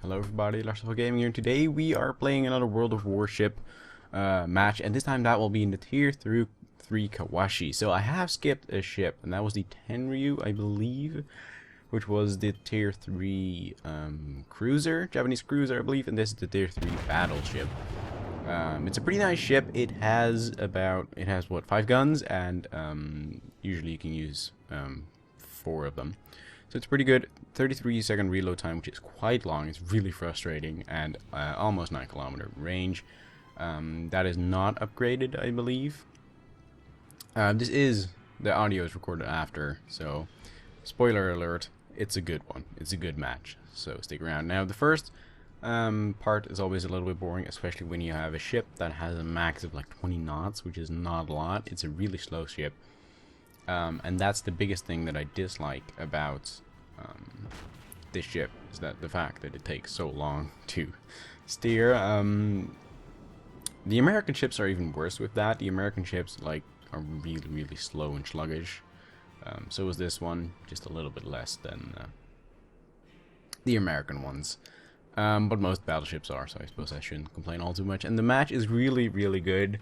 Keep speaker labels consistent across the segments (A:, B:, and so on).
A: Hello everybody, Warships Gaming here, and today we are playing another World of Warship match, and this time that will be in the Tier 3 Kawashi. So I have skipped a ship, and that was the Tenryu, I believe, which was the Tier 3 cruiser, Japanese cruiser, I believe, and this is the Tier 3 battleship. It's a pretty nice ship. It has what, 5 guns, and usually you can use 4 of them. So it's pretty good. 33-second reload time, which is quite long. It's really frustrating, and almost 9-kilometer range. That is not upgraded, I believe. The audio is recorded after, so spoiler alert, it's a good one. It's a good match, so stick around. Now, the first part is always a little bit boring, especially when you have a ship that has a max of like 20 knots, which is not a lot. It's a really slow ship. And that's the biggest thing that I dislike about this ship, is that the fact that it takes so long to steer. The American ships are even worse with that. The American ships are really slow and sluggish. So is this one, just a little bit less than the American ones. But most battleships are, so I suppose I shouldn't complain all too much. And the match is really good.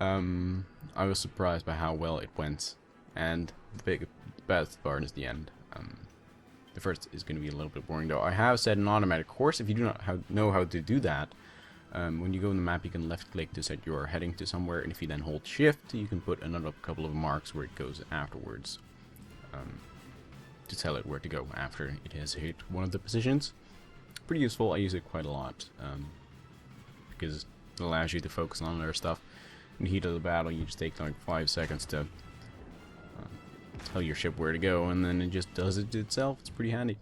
A: I was surprised by how well it went. And the best part is the end. The first is going to be a little bit boring, though. I have set an automatic course. If you do not know how to do that, when you go in the map, you can left-click to set your heading to somewhere, and if you then hold Shift, you can put another couple of marks where it goes afterwards, to tell it where to go after it has hit one of the positions. Pretty useful. I use it quite a lot, because it allows you to focus on other stuff. In the heat of the battle, you just take like 5 seconds to tell your ship where to go, and then it just does it itself. It's pretty handy.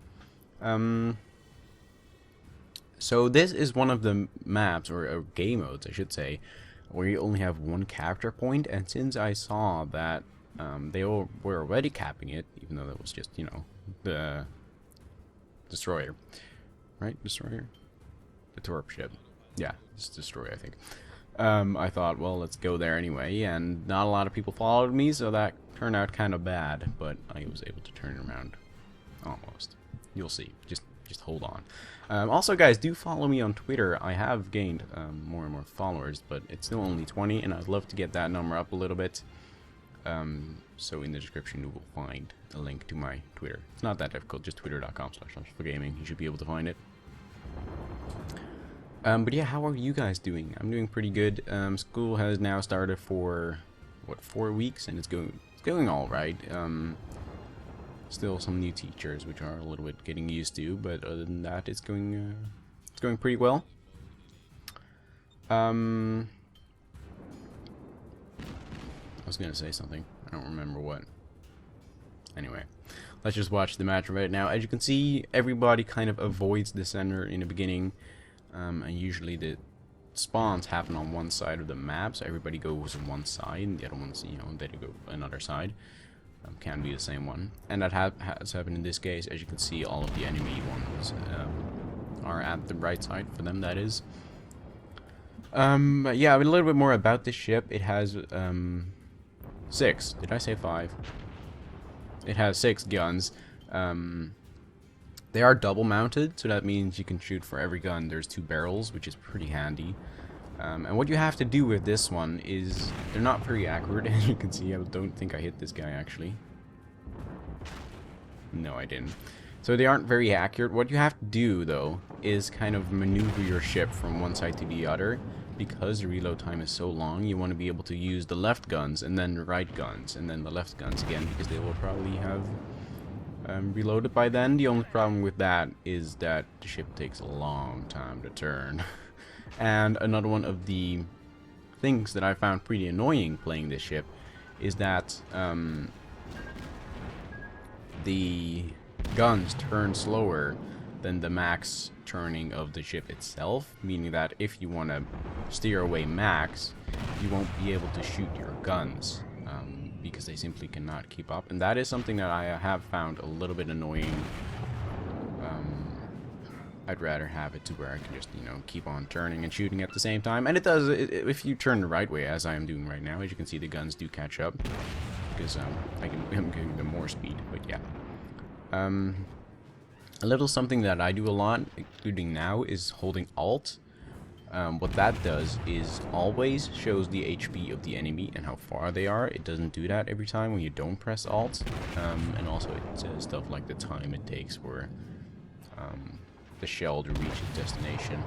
A: So this is one of the maps, or game modes I should say, where you only have one capture point, and since I saw that they all were already capping it, even though that was just, you know, the destroyer, right? Destroyer? The torp ship. Yeah, it's destroyer, I think. I thought, well, let's go there anyway, and not a lot of people followed me, so that turned out kind of bad, but I was able to turn it around. Almost. You'll see. Just hold on. Also, guys, do follow me on Twitter. I have gained more and more followers, but it's still only 20, and I'd love to get that number up a little bit. So in the description, you will find a link to my Twitter. It's not that difficult, just twitter.com/gaming. You should be able to find it. But yeah, how are you guys doing? I'm doing pretty good. School has now started for, what, 4 weeks, and it's going all right. Still some new teachers, which are a little bit getting used to, but other than that, it's going pretty well. I was gonna say something. I don't remember what. Anyway, let's just watch the match right now. As you can see, everybody kind of avoids the center in the beginning. And usually the spawns happen on one side of the map, so everybody goes on one side, and the other ones, you know, they go another side. Can be the same one, and that has happened in this case. As you can see, all of the enemy ones are at the right side for them. That is. Yeah, a little bit more about this ship. It has 6. Did I say 5? It has 6 guns. They are double mounted, so that means you can shoot for every gun. There's 2 barrels, which is pretty handy. And what you have to do with this one is, they're not very accurate, as you can see. I don't think I hit this guy, actually. No, I didn't. So they aren't very accurate. What you have to do, though, is kind of maneuver your ship from one side to the other. Because the reload time is so long, you want to be able to use the left guns, and then the right guns, and then the left guns again, because they will probably have reloaded by then. The only problem with that is that the ship takes a long time to turn. And another one of the things that I found pretty annoying playing this ship is that the guns turn slower than the max turning of the ship itself, meaning that if you want to steer away max, you won't be able to shoot your guns. Because they simply cannot keep up, and that is something that I have found a little bit annoying. I'd rather have it to where I can just, you know, keep on turning and shooting at the same time, and it does if you turn the right way, as I am doing right now. As you can see, the guns do catch up because I'm giving them more speed. But yeah, A little something that I do a lot, including now, is holding Alt. What that does is always shows the HP of the enemy and how far they are. It doesn't do that every time when you don't press Alt. And also it says stuff like the time it takes for the shell to reach its destination.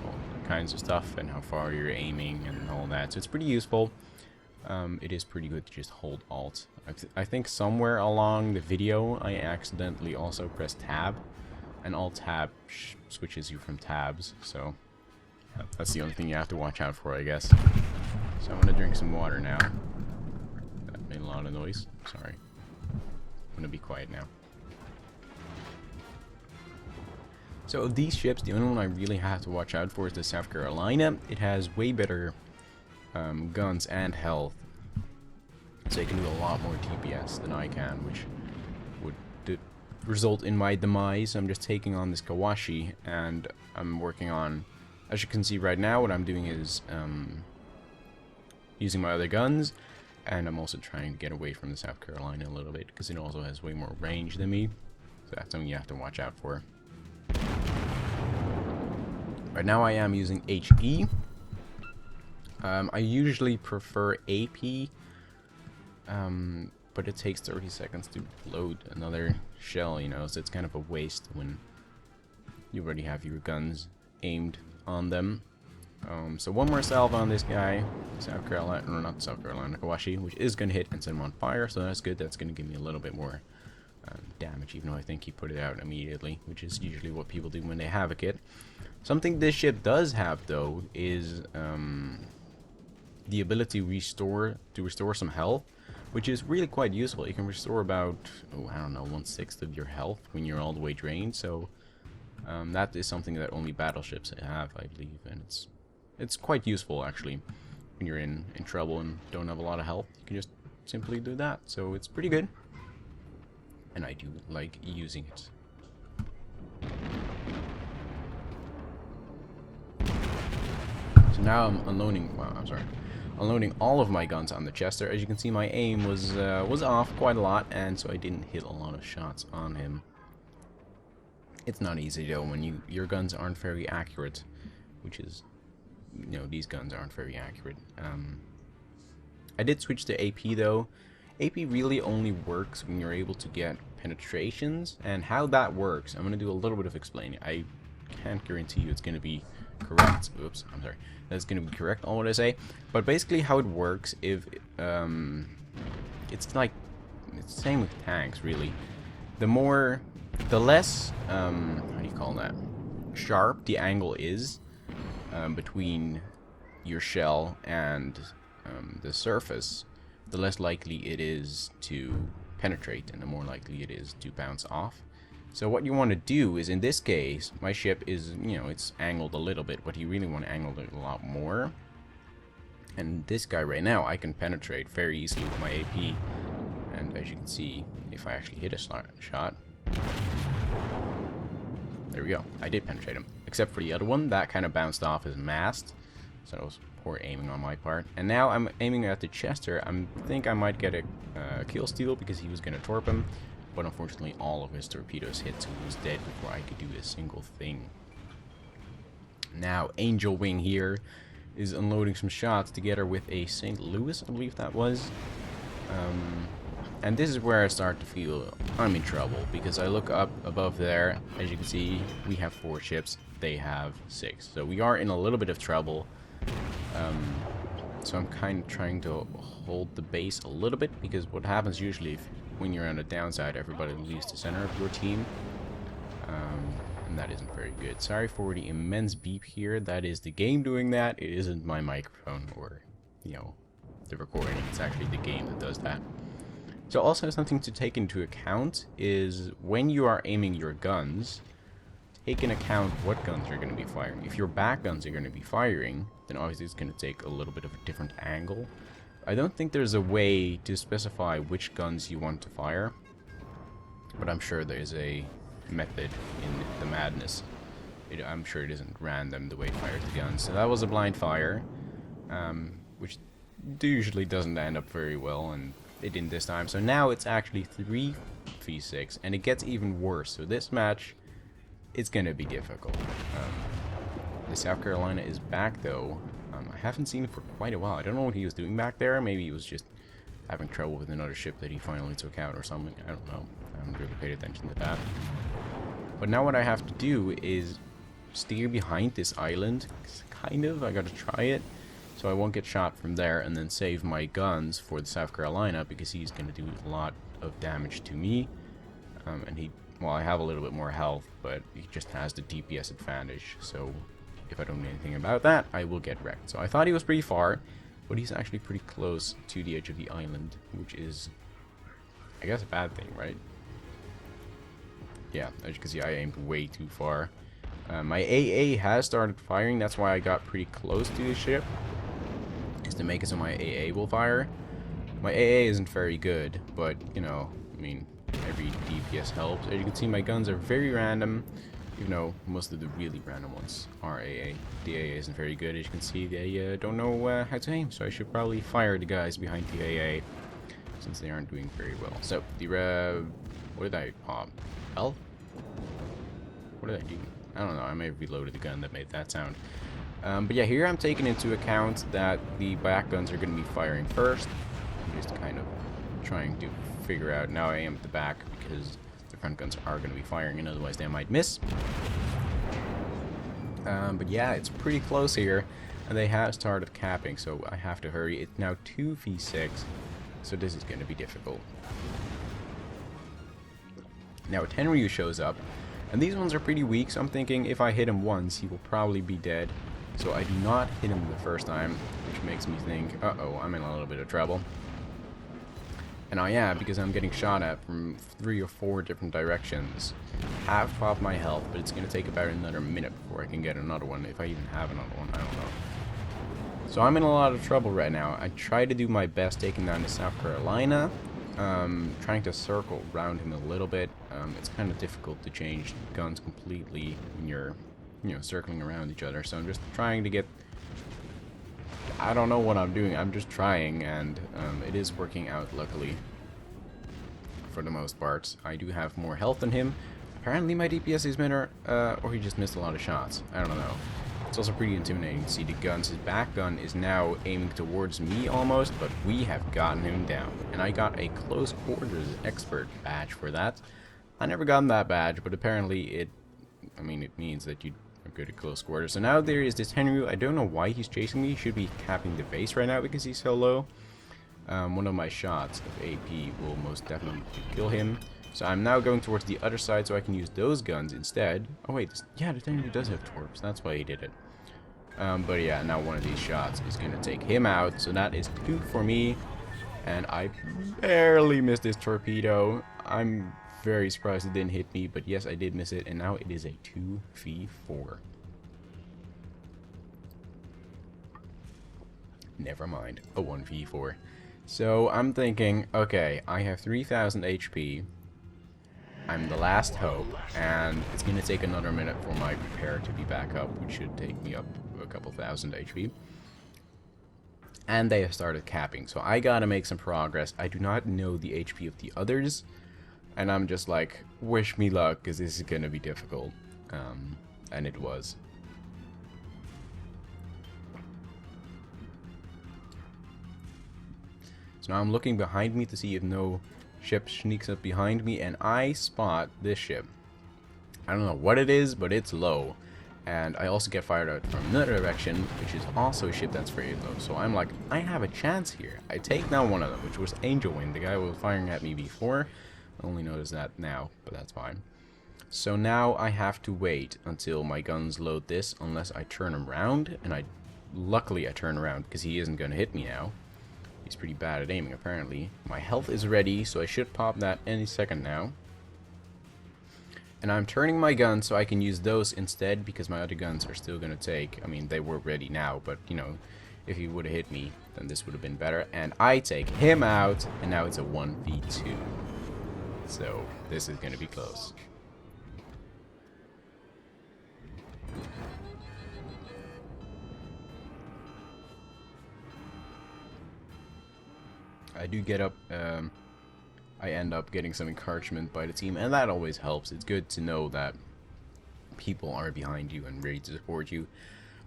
A: All kinds of stuff, and how far you're aiming and all that. So it's pretty useful. It is pretty good to just hold Alt. I think somewhere along the video I accidentally also pressed Tab. And Alt-Tab switches you from tabs, so that's the only thing you have to watch out for, I guess. So I'm gonna drink some water now. That made a lot of noise. Sorry. I'm gonna be quiet now. So of these ships, the only one I really have to watch out for is the South Carolina. It has way better guns and health, so it can do a lot more DPS than I can, which would result in my demise. I'm just taking on this Kawashi, and I'm working on, as you can see right now, what I'm doing is using my other guns, and I'm also trying to get away from the South Carolina a little bit, because it also has way more range than me, so that's something you have to watch out for. Right now I am using HE. I usually prefer AP, but it takes 30 seconds to load another shell, you know, so it's kind of a waste when you already have your guns aimed on them. So one more salve on this guy, South Carolina, or not South Carolina, Kawashi, which is going to hit and set him on fire, so that's good. That's going to give me a little bit more damage, even though I think he put it out immediately, which is usually what people do when they have a kit. Something this ship does have, though, is the ability to restore some health, which is really quite useful. You can restore about, I don't know, 1/6 of your health when you're all the way drained, so that is something that only battleships have, I believe, and it's quite useful, actually. When you're in trouble and don't have a lot of health, you can just simply do that, so it's pretty good. And I do like using it. So now I'm unloading, well, I'm sorry. Unloading all of my guns on the Chester. As you can see, my aim was off quite a lot, and so I didn't hit a lot of shots on him. It's not easy though when your guns aren't very accurate, which is, you know, these guns aren't very accurate. I did switch to AP though. AP really only works when you're able to get penetrations, and how that works, I'm gonna do a little bit of explaining. I can't guarantee you it's gonna be correct. Oops, I'm sorry. That's gonna be correct all what I say. But basically how it works, if it's like, it's the same with tanks really. The less how do you call that? Sharp the angle is between your shell and the surface, the less likely it is to penetrate, and the more likely it is to bounce off. So what you want to do is, in this case, my ship is, you know, it's angled a little bit, but you really want to angle it a lot more. And this guy right now, I can penetrate very easily with my AP. And as you can see, if I actually hit a shot, there we go. I did penetrate him. Except for the other one, that kind of bounced off his mast. So it was poor aiming on my part. And now I'm aiming at the Chester. I think I might get a kill steal because he was going to torp him. But unfortunately, all of his torpedoes hit, so he was dead before I could do a single thing. Now, Angel Wing here is unloading some shots together with a St. Louis, I believe that was. And this is where I start to feel I'm in trouble, because I look up above there. As you can see, we have 4 ships. They have 6. So we are in a little bit of trouble. So I'm kind of trying to hold the base a little bit, because what happens usually when you're on the downside, everybody leaves the center of your team. And that isn't very good. Sorry for the immense beep here. That is the game doing that. It isn't my microphone or, you know, the recording. It's actually the game that does that. So also something to take into account is when you are aiming your guns, take into account what guns you're going to be firing. If your back guns are going to be firing, then obviously it's going to take a little bit of a different angle. I don't think there's a way to specify which guns you want to fire, but I'm sure there's a method in the madness. I'm sure it isn't random the way it fires the guns. So that was a blind fire, which usually doesn't end up very well, and it didn't this time. So now it's actually 3v6, and it gets even worse. So this match it's gonna be difficult. The South Carolina is back though. I haven't seen it for quite a while. I don't know what he was doing back there. Maybe he was just having trouble with another ship that he finally took out or something. I don't know. I haven't really paid attention to that. But now what I have to do is steer behind this island. Kind of. I gotta try it. So I won't get shot from there, and then save my guns for the South Carolina, because he's gonna do a lot of damage to me. And well, I have a little bit more health, but he just has the DPS advantage. So if I don't know anything about that, I will get wrecked. So I thought he was pretty far, but he's actually pretty close to the edge of the island, which is, I guess, a bad thing, right? Yeah, as you can see, I aimed way too far. My AA has started firing. That's why I got pretty close to the ship, is to make it so my AA will fire. My AA isn't very good, but, you know, I mean, every DPS helps. As you can see, my guns are very random, even though most of the really random ones are AA. The AA isn't very good. As you can see, they don't know how to aim, so I should probably fire the guys behind the AA, since they aren't doing very well. So, the, what did I pop? L? What did I do? I don't know, I may have reloaded the gun that made that sound. But yeah, here I'm taking into account that the back guns are going to be firing first. I'm just kind of trying to figure out, now I am at the back, because the front guns are going to be firing, and otherwise they might miss. But yeah, it's pretty close here, and they have started capping, so I have to hurry. It's now 2v6, so this is going to be difficult. Now Tenryu shows up, and these ones are pretty weak, so I'm thinking if I hit him once, he will probably be dead. So I do not hit him the first time, which makes me think, uh-oh, I'm in a little bit of trouble. And I am, because I'm getting shot at from 3 or 4 different directions. Have popped my health, but it's going to take about another minute before I can get another one, if I even have another one, I don't know. So I'm in a lot of trouble right now. I try to do my best taking down the South Carolina. Trying to circle around him a little bit. It's kind of difficult to change guns completely when you're, you know, circling around each other. So I'm just trying to get... I don't know what I'm doing. I'm just trying, and it is working out, luckily. For the most part. I do have more health than him. Apparently my DPS is better, or he just missed a lot of shots. I don't know. It's also pretty intimidating to see the guns. His back gun is now aiming towards me almost, but we have gotten him down. And I got a close quarters expert badge for that. I never got that badge, but apparently it means that you are good at close quarters. So now there is this Henry. I don't know why he's chasing me. He should be capping the base right now because he's so low. One of my shots of AP will most definitely kill him. So I'm now going towards the other side so I can use those guns instead. Oh wait, yeah, the Tenryu does have torps. That's why he did it. But yeah, now one of these shots is going to take him out. So that is 2 for me. And I barely missed this torpedo. I'm very surprised it didn't hit me. But yes, I did miss it. And now it is a 2v4. Never mind, a 1v4. So I'm thinking, okay, I have 3,000 HP. I'm the last hope, and it's going to take another minute for my repair to be back up, which should take me up a couple thousand HP. And they have started capping, so I gotta make some progress. I do not know the HP of the others, and I'm just like, wish me luck, because this is going to be difficult. And it was. So now I'm looking behind me to see if no ship sneaks up behind me, and I spot this ship. I don't know what it is, but it's low. And I also get fired out from another direction, which is also a ship that's very low. So I'm like, I have a chance here. I take down one of them, which was Angel Wind. The guy was firing at me before. I only noticed that now, but that's fine. So now I have to wait until my guns load this, unless I turn around. And luckily I turn around, because he isn't going to hit me now. He's pretty bad at aiming, apparently. My health is ready, so I should pop that any second now. And I'm turning my guns so I can use those instead, because my other guns are still going to take... I mean, they were ready now, but, you know, if he would have hit me, then this would have been better. And I take him out, and now it's a 1v2. So, this is going to be close. I do get up, I end up getting some encouragement by the team, and that always helps. It's good to know that, people are behind you and ready to support you.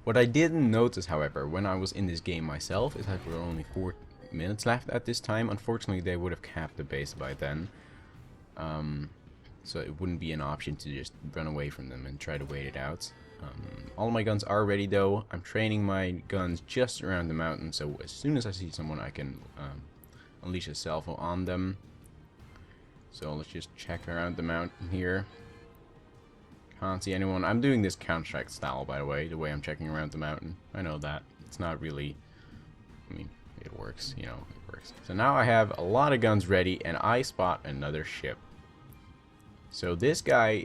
A: What I didn't notice, however, when I was in this game myself, is that there were only 4 minutes left at this time. Unfortunately, they would have capped the base by then. So it wouldn't be an option to just run away from them and try to wait it out. All my guns are ready though. I'm training my guns just around the mountain, so as soon as I see someone I can unleash a salvo on them. So let's just check around the mountain here. Can't see anyone. I'm doing this Counter-Strike style, by the way I'm checking around the mountain. I know that. It's not really... I mean, it works, you know, it works. So now I have a lot of guns ready, and I spot another ship. So this guy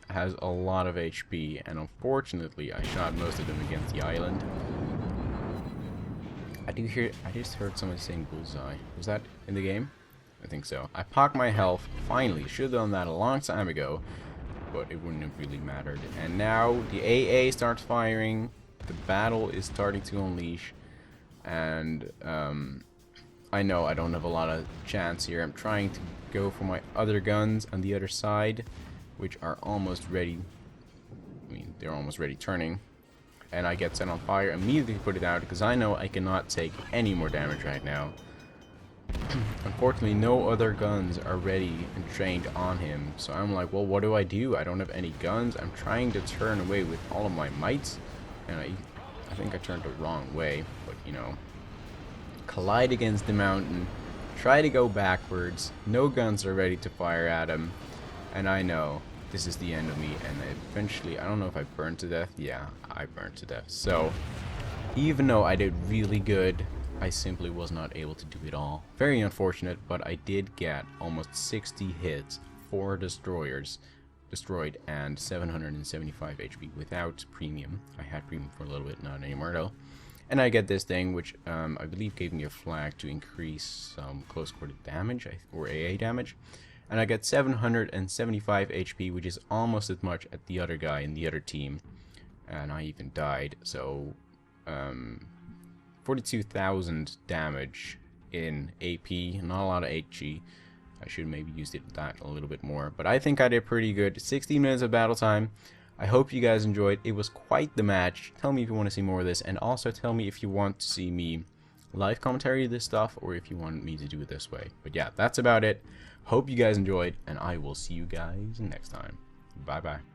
A: has a lot of HP, and unfortunately I shot most of them against the island. I just heard someone saying bullseye. Was that in the game? I think so. I pocked my health, finally. Should have done that a long time ago, but it wouldn't have really mattered. And now the AA starts firing, the battle is starting to unleash, and I know I don't have a lot of chance here. I'm trying to go for my other guns on the other side, which are almost ready. I mean, they're almost ready turning. And I get set on fire, immediately put it out, because I know I cannot take any more damage right now. Unfortunately, no other guns are ready and trained on him. So I'm like, well, what do? I don't have any guns. I'm trying to turn away with all of my might. And I think I turned the wrong way, but you know. Collide against the mountain, try to go backwards, no guns are ready to fire at him, and I know this is the end of me, and eventually, I don't know if I burned to death. Yeah, I burned to death. So even though I did really good, I simply was not able to do it all. Very unfortunate, but I did get almost 60 hits, 4 destroyers destroyed, and 775 HP without premium. I had premium for a little bit, not anymore though. And I get this thing, which I believe gave me a flag to increase some close quarter damage, or AA damage. And I get 775 HP, which is almost as much as the other guy in the other team. And I even died, so 42,000 damage in AP, not a lot of HG. I should maybe use that a little bit more, but I think I did pretty good. 60 minutes of battle time. I hope you guys enjoyed. It was quite the match. Tell me if you want to see more of this, and also tell me if you want to see me live commentary this stuff, or if you want me to do it this way. But yeah, that's about it. Hope you guys enjoyed, and I will see you guys next time. Bye bye.